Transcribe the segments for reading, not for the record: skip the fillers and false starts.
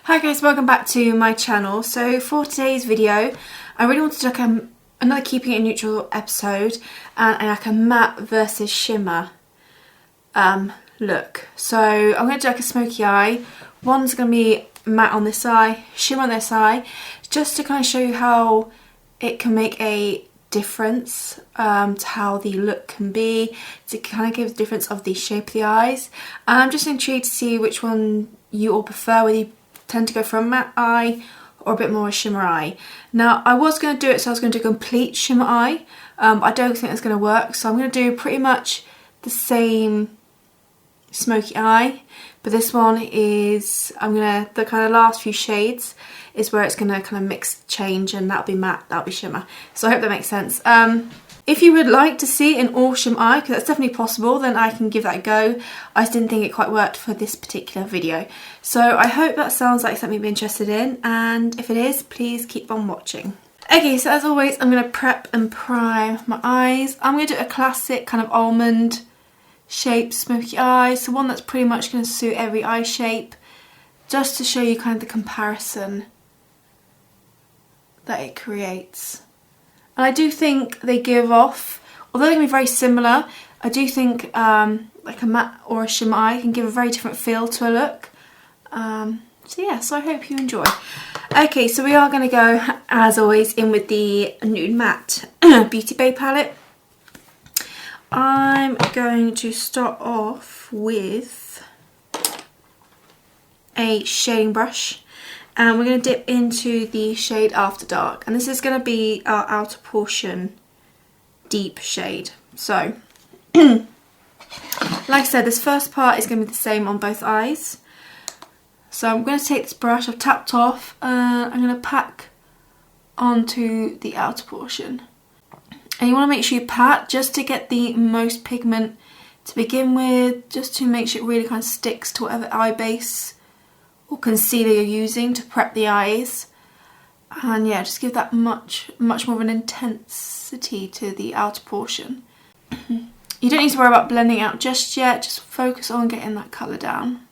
Hi guys, welcome back to my channel. So for today's video, I really wanted to do another keeping it neutral episode and like a matte versus shimmer look. So I'm going to do like a smoky eye. One's going to be matte on this eye, shimmer on this eye, just to kind of show you how it can make a difference to how the look can be, to kind of give the difference of the shape of the eyes. And I'm just intrigued to see which one you all prefer, whether you tend to go for a matte eye or a bit more a shimmer eye. Now I was going to do it, so I was going to do a complete shimmer eye. I don't think that's going to work, so I'm going to do pretty much the same smoky eye, but this one is, the kind of last few shades is where it's going to kind of mix change, and that'll be matte, that'll be shimmer. So I hope that makes sense. If you would like to see an all shimmer eye, because that's definitely possible, then I can give that a go. I just didn't think it quite worked for this particular video. So I hope that sounds like something you'd be interested in, and if it is, please keep on watching. Okay, so as always, I'm going to prep and prime my eyes. I'm going to do a classic kind of almond shaped smoky eye, so one that's pretty much going to suit every eye shape, just to show you kind of the comparison that it creates. And I do think they give off, although they can be very similar, I do think like a matte or a shimmer eye can give a very different feel to a look. So yeah, so I hope you enjoy. Okay, so we are going to go, as always, in with the Nude Matte Beauty Bay palette. I'm going to start off with a shading brush. And we're going to dip into the shade After Dark, and this is going to be our outer portion deep shade. So, like I said, this first part is going to be the same on both eyes. So I'm going to take this brush I've tapped off, and I'm going to pack onto the outer portion. And you want to make sure you pat just to get the most pigment to begin with, just to make sure it really kind of sticks to whatever eye base or concealer you're using to prep the eyes. And yeah, just give that much more of an intensity to the outer portion. You don't need to worry about blending out just yet, just focus on getting that colour down.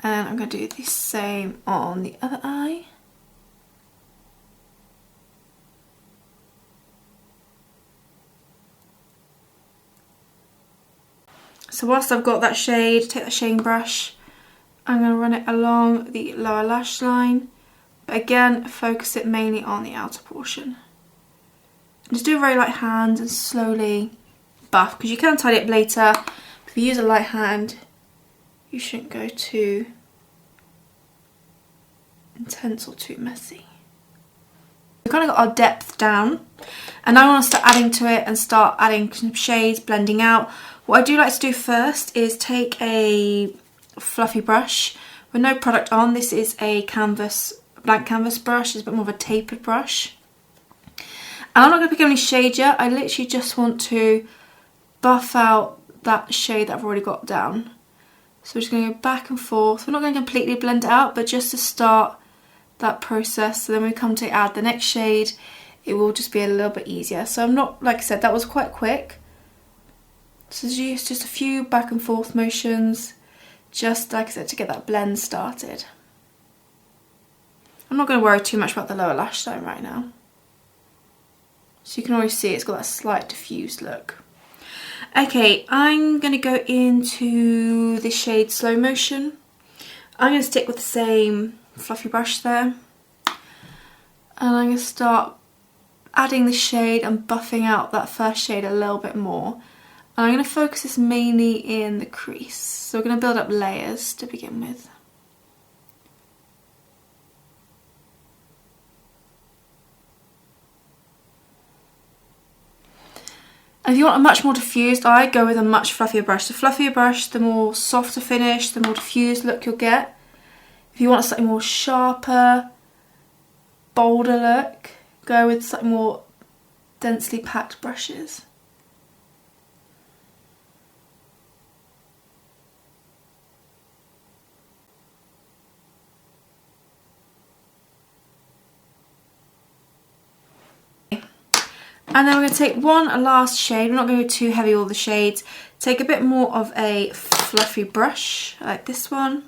And I'm going to do the same on the other eye. So whilst I've got that shade, take that shading brush, I'm going to run it along the lower lash line, but again focus it mainly on the outer portion. Just do a very light hand and slowly buff, because you can tidy it up later. If you use a light hand, you shouldn't go too intense or too messy. We've kind of got our depth down, and now I want to start adding to it and start adding some shades, blending out. What I do like to do first is take a fluffy brush with no product on. This is a blank canvas brush. It's a bit more of a tapered brush. And I'm not going to pick any shade yet. I literally just want to buff out that shade that I've already got down. So we're just going to go back and forth. We're not going to completely blend it out, but just to start that process. So then when we come to add the next shade, it will just be a little bit easier. So I'm not, like I said, that was quite quick. So just a few back and forth motions, just like I said, to get that blend started. I'm not going to worry too much about the lower lash line right now. So you can always see it's got that slight diffused look. Okay, I'm going to go into the shade Slow Motion. I'm going to stick with the same fluffy brush there. And I'm going to start adding the shade and buffing out that first shade a little bit more. And I'm going to focus this mainly in the crease. So we're going to build up layers to begin with. And if you want a much more diffused eye, go with a much fluffier brush. The fluffier brush, the more softer finish, the more diffused look you'll get. If you want a slightly more sharper, bolder look, go with slightly more densely packed brushes. And then we're going to take one last shade. We're not going to go too heavy with all the shades. Take a bit more of a fluffy brush like this one.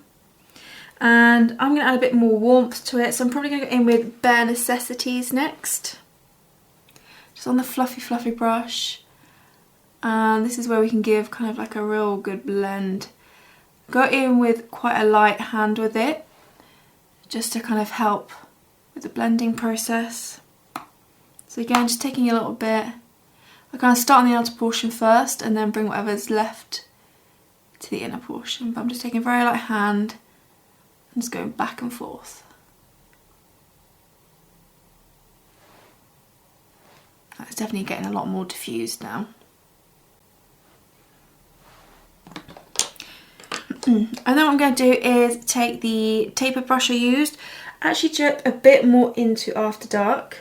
And I'm going to add a bit more warmth to it, so I'm probably going to go in with Bare Necessities next. Just on the fluffy brush. And this is where we can give kind of like a real good blend. Go in with quite a light hand with it, just to kind of help with the blending process. So again, just taking a little bit. I kind of start on the outer portion first and then bring whatever's left to the inner portion. But I'm just taking a very light hand and just going back and forth. That's definitely getting a lot more diffused now. And then what I'm going to do is take the taper brush I used, actually jerk a bit more into After Dark,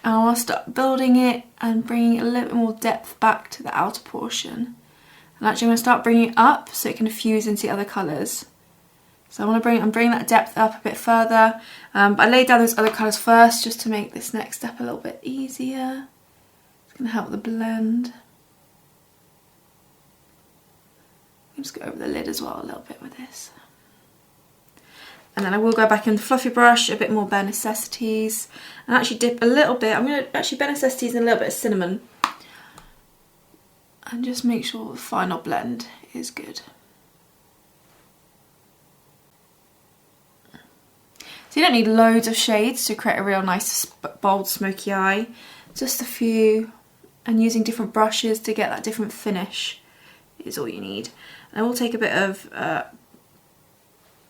and I'll start building it and bringing a little bit more depth back to the outer portion. And actually I'm going to start bringing it up so it can fuse into the other colours. So I'm bringing that depth up a bit further, but I laid down those other colours first just to make this next step a little bit easier. It's going to help the blend. Just go over the lid as well a little bit with this. And then I will go back in the fluffy brush, a bit more Bare Necessities, and actually dip a little bit. I'm going to actually Bare Necessities and a little bit of cinnamon. And just make sure the final blend is good. So you don't need loads of shades to create a real nice bold smoky eye. Just a few, and using different brushes to get that different finish is all you need. I will take a bit of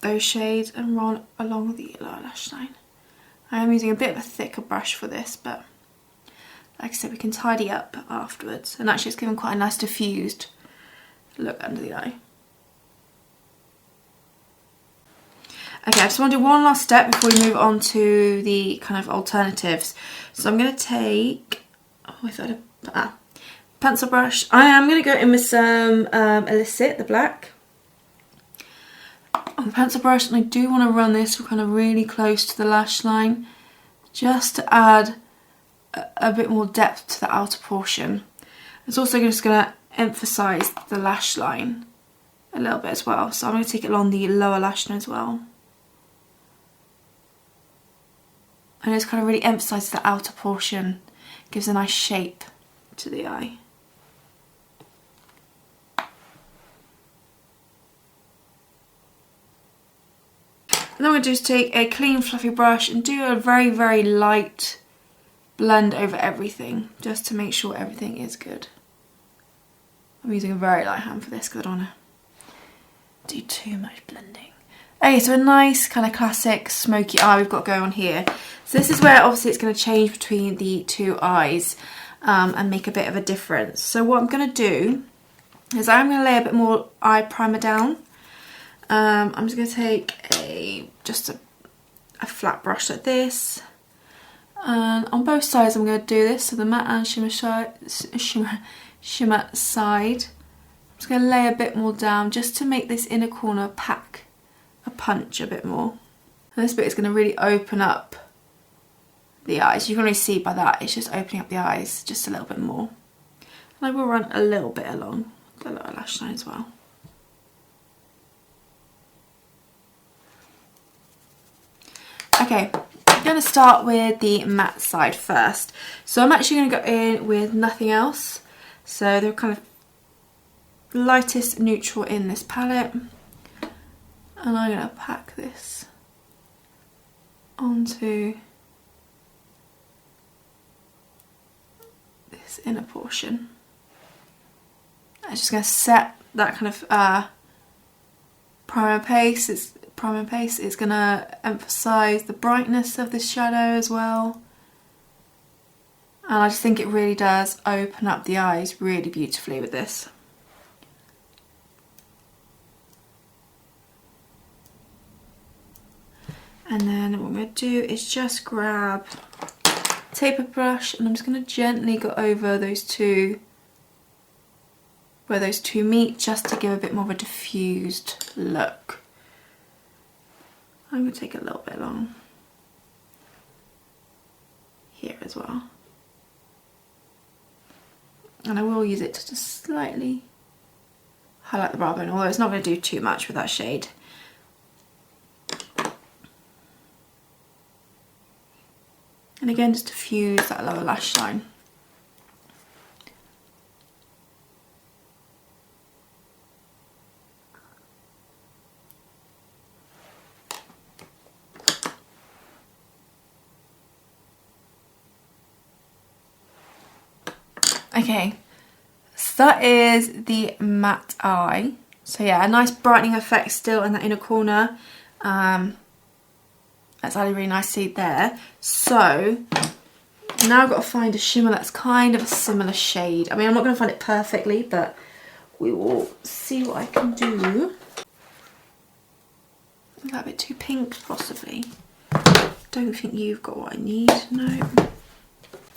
those shades and run along the lower lash line. I am using a bit of a thicker brush for this, but like I said, we can tidy up afterwards. And actually it's giving quite a nice diffused look under the eye. Okay, I just want to do one last step before we move on to the kind of alternatives. So I'm going to take, pencil brush. I am going to go in with some Illicit, the black, on the pencil brush, and I do want to run this kind of really close to the lash line, just to add a bit more depth to the outer portion. It's also just going to emphasise the lash line a little bit as well, so I'm going to take it along the lower lash line as well. And it's kind of really emphasises the outer portion, gives a nice shape to the eye. And then we're going to take a clean fluffy brush and do a very light blend over everything, just to make sure everything is good. I'm using a very light hand for this because I don't want to do too much blending. Okay, so a nice kind of classic smoky eye we've got going on here. So this is where obviously it's going to change between the two eyes and make a bit of a difference. So what I'm going to do is I'm going to lay a bit more eye primer down. I'm just going to take just a flat brush like this, and on both sides I'm going to do this, so the matte and shimmer side. I'm just going to lay a bit more down just to make this inner corner pack a punch a bit more. And this bit is going to really open up the eyes. You can really see by that it's just opening up the eyes just a little bit more. And I will run a little bit along the lower lash line as well. Okay, I'm going to start with the matte side first. So I'm actually going to go in with Nothing Else. So they're kind of lightest neutral in this palette. And I'm going to pack this onto this inner portion. I'm just going to set that kind of primer paste. Primer paste is going to emphasise the brightness of this shadow as well. And I just think it really does open up the eyes really beautifully with this. And then what I'm going to do is just grab a taper brush and I'm just going to gently go over those two, where those two meet, just to give a bit more of a diffused look. I'm going to take a little bit along here as well. And I will use it to just slightly highlight the brow bone, although it's not going to do too much with that shade. And again, just diffuse that lower lash line. Okay, so that is the matte eye. So yeah, a nice brightening effect still in that inner corner. That's added really nicely there. So now I've got to find a shimmer that's kind of a similar shade. I mean, I'm not going to find it perfectly, but we will see what I can do. Is that a bit too pink, possibly? Don't think you've got what I need, no.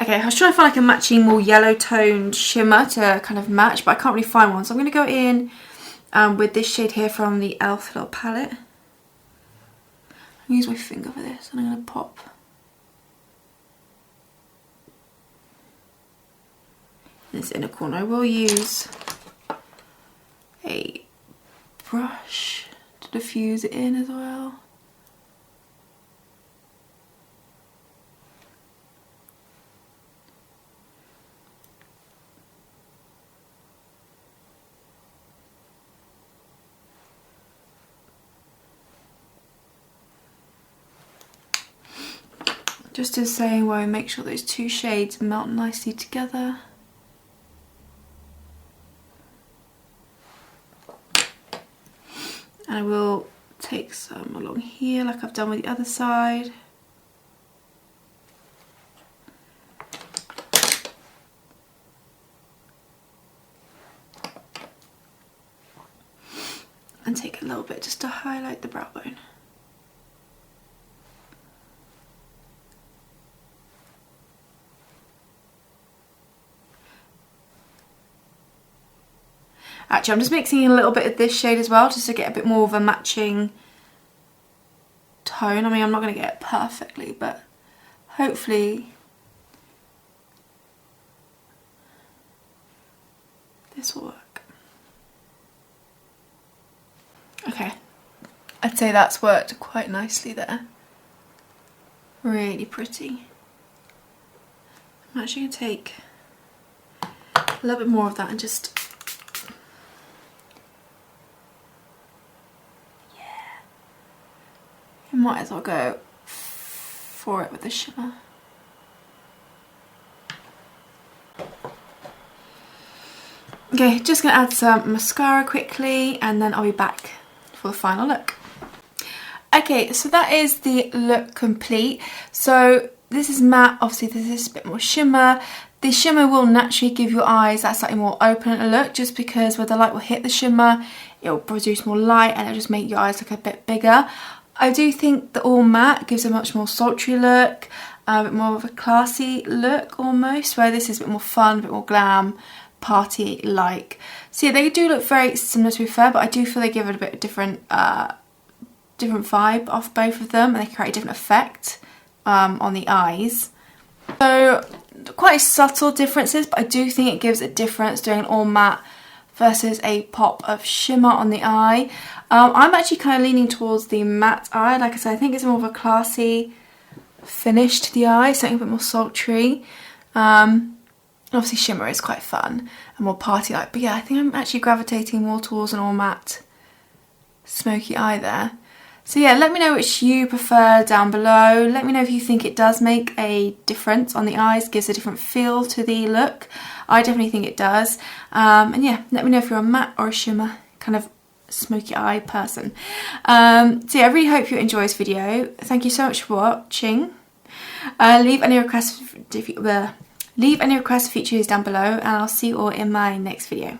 Okay, I was trying to find like a matching, more yellow toned shimmer to kind of match, but I can't really find one. So I'm going to go in with this shade here from the e.l.f. little palette. Use my finger for this and I'm going to pop in this inner corner. I will use a brush to diffuse it in as well. Just the same way, make sure those two shades melt nicely together. And I will take some along here like I've done with the other side. And take a little bit just to highlight the brow bone. Actually, I'm just mixing in a little bit of this shade as well, just to get a bit more of a matching tone. I mean, I'm not going to get it perfectly, but hopefully this will work. Okay, I'd say that's worked quite nicely there. Really pretty. I'm actually going to take a little bit more of that and just... might as well go for it with the shimmer. Okay, just gonna add some mascara quickly and then I'll be back for the final look. Okay, so that is the look complete. So this is matte, obviously this is a bit more shimmer. The shimmer will naturally give your eyes that slightly more open look, just because where the light will hit the shimmer, it will produce more light and it'll just make your eyes look a bit bigger. I do think the all matte gives a much more sultry look, a bit more of a classy look almost, where this is a bit more fun, a bit more glam, party-like. So yeah, they do look very similar to be fair, but I do feel they give it a bit of different vibe off both of them, and they create a different effect on the eyes. So quite subtle differences, but I do think it gives a difference doing an all matte versus a pop of shimmer on the eye. I'm actually kind of leaning towards the matte eye. Like I said, I think it's more of a classy finish to the eye, something a bit more sultry. Obviously shimmer is quite fun and more party-like, but yeah, I think I'm actually gravitating more towards an all matte smoky eye there. So yeah, let me know which you prefer down below. Let me know if you think it does make a difference on the eyes, gives a different feel to the look. I definitely think it does. And yeah, let me know if you're a matte or a shimmer kind of smoky eye person. So yeah, I really hope you enjoy this video. Thank you so much for watching. Leave any requests for future videos down below, and I'll see you all in my next video.